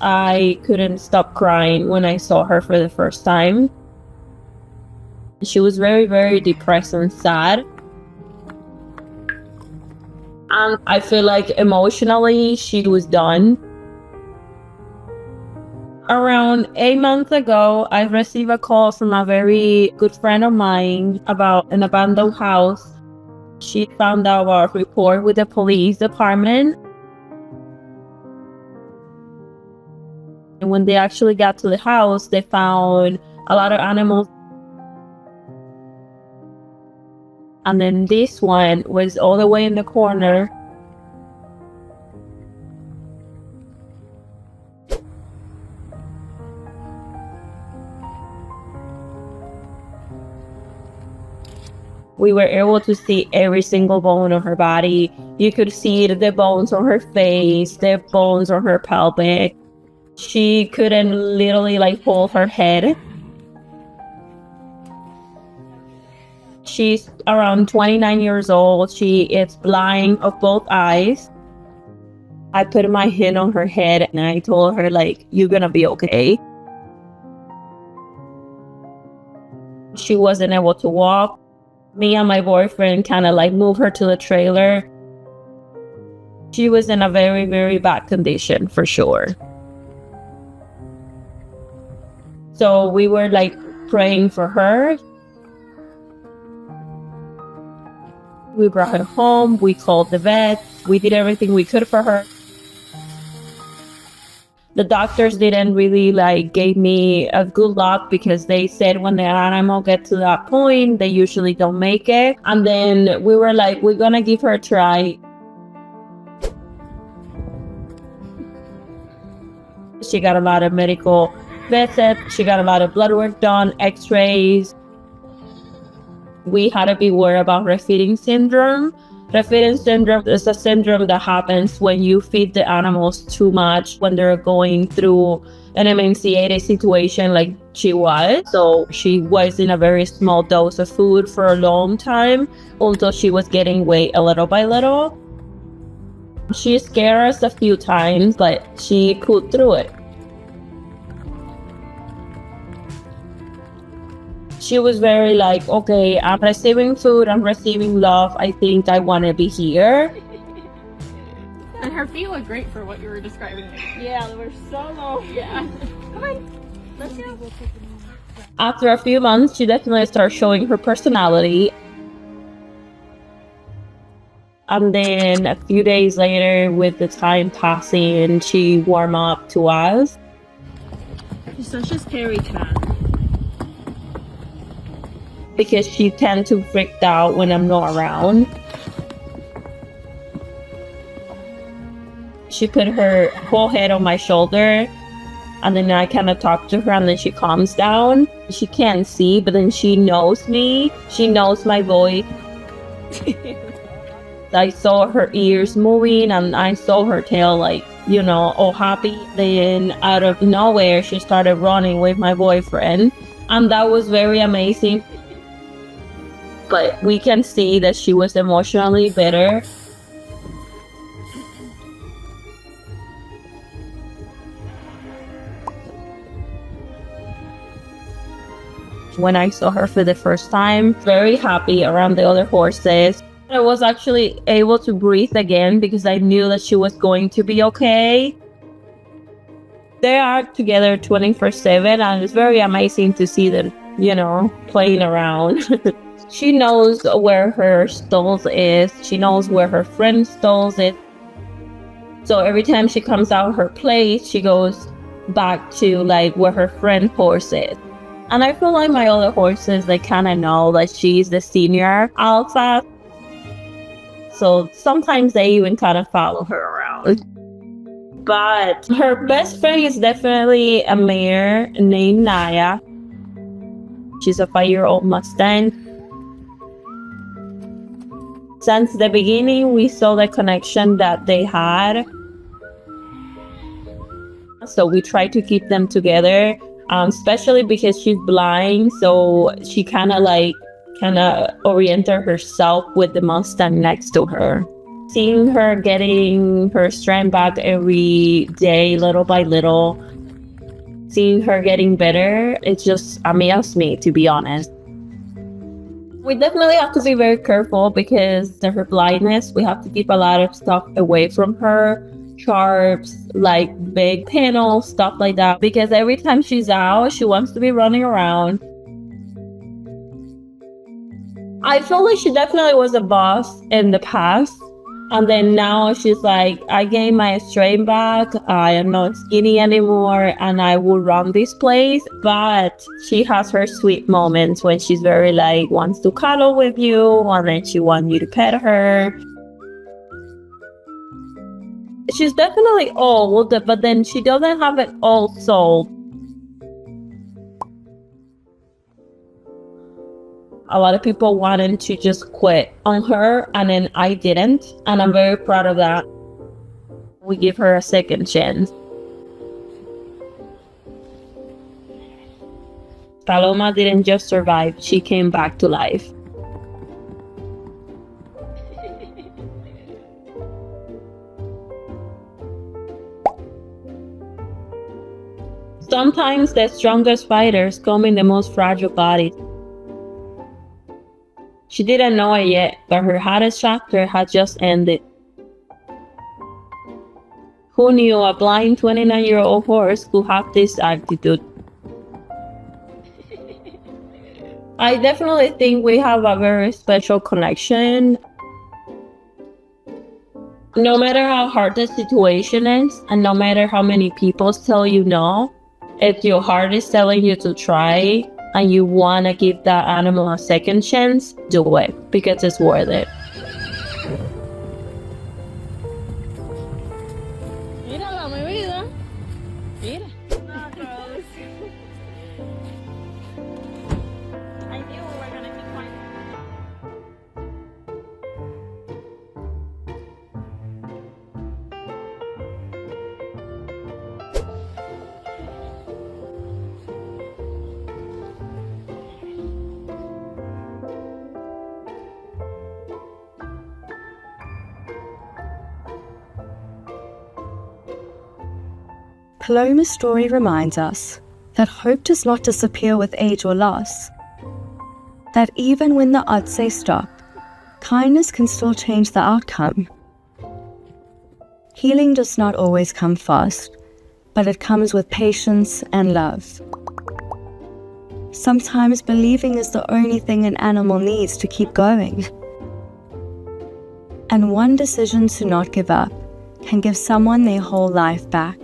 I couldn't stop crying when I saw her for the first time. She was very, very depressed and sad. And I feel like emotionally, she was done. Around 8 months ago, I received a call from a very good friend of mine about an abandoned house. She found out a report with the police department. And when they actually got to the house, they found a lot of animals. And then this one was all the way in the corner. We were able to see every single bone on her body. You could see the bones on her face, the bones on her pelvic. She couldn't literally hold her head. She's around 29 years old. She is blind of both eyes. I put my hand on her head and I told her, you're gonna be okay. She wasn't able to walk. Me and my boyfriend kind of moved her to the trailer. She was in a very, very bad condition for sure. So we were praying for her. We brought her home. We called the vet. We did everything we could for her. The doctors didn't really gave me a good luck because they said when the animal gets to that point, they usually don't make it. And then we were we're gonna give her a try. She got a lot of medical visits. She got a lot of blood work done, x-rays. We had to be worried about refeeding syndrome. Refeeding syndrome is a syndrome that happens when you feed the animals too much when they're going through an emaciated situation like she was. So she was in a very small dose of food for a long time until she was getting weight a little by little. She scared us a few times, but she pulled through it. She was very okay, I'm receiving food, I'm receiving love, I think I want to be here. And her feet look great for what you were describing. Yeah, they were so low. Yeah. Come on, let's go. After a few months, she definitely started showing her personality. And then a few days later, with the time passing, she warmed up to us. She's such a scary cat. Because she tends to freak out when I'm not around. She put her whole head on my shoulder, and then I kind of talk to her, and then she calms down. She can't see, but then she knows me. She knows my voice. I saw her ears moving, and I saw her tail all happy. Then out of nowhere, she started running with my boyfriend, and that was very amazing. But we can see that she was emotionally better. When I saw her for the first time, very happy around the other horses. I was actually able to breathe again because I knew that she was going to be okay. They are together 24/7, and it's very amazing to see them, playing around. She knows where her stalls is. She knows where her friend's stalls is. So every time she comes out her place, she goes back to where her friend horse is. And I feel like my other horses, they kind of know that she's the senior alpha. So sometimes they even kind of follow her around. But her best friend is definitely a mare named Naya. She's a 5-year-old Mustang. Since the beginning, we saw the connection that they had. So we try to keep them together, especially because she's blind. So she kind of oriented herself with the Mustang next to her. Seeing her getting her strength back every day, little by little, seeing her getting better, it just amazed me, to be honest. We definitely have to be very careful because of her blindness. We have to keep a lot of stuff away from her. Sharps, like big panels, stuff like that. Because every time she's out, she wants to be running around. I feel like she definitely was a boss in the past. And then now she's like, I gained my strength back. I am not skinny anymore and I will run this place. But she has her sweet moments when she's very like, wants to cuddle with you and then she wants you to pet her. She's definitely old, but then she doesn't have an old soul. A lot of people wanted to just quit on her, and then I didn't, and I'm very proud of that. We give her a second chance. Paloma didn't just survive, she came back to life. Sometimes the strongest fighters come in the most fragile bodies. She didn't know it yet, but her hottest chapter had just ended. Who knew a blind 29-year-old horse could have this attitude? I definitely think we have a very special connection. No matter how hard the situation is, and no matter how many people tell you no, if your heart is telling you to try, and you want to give that animal a second chance, do it, because it's worth it. Mírala, mi vida. Mira. Not gross. I knew we were gonna keep finding. Paloma's story reminds us that hope does not disappear with age or loss. That even when the odds say stop, kindness can still change the outcome. Healing does not always come fast, but it comes with patience and love. Sometimes believing is the only thing an animal needs to keep going. And one decision to not give up can give someone their whole life back.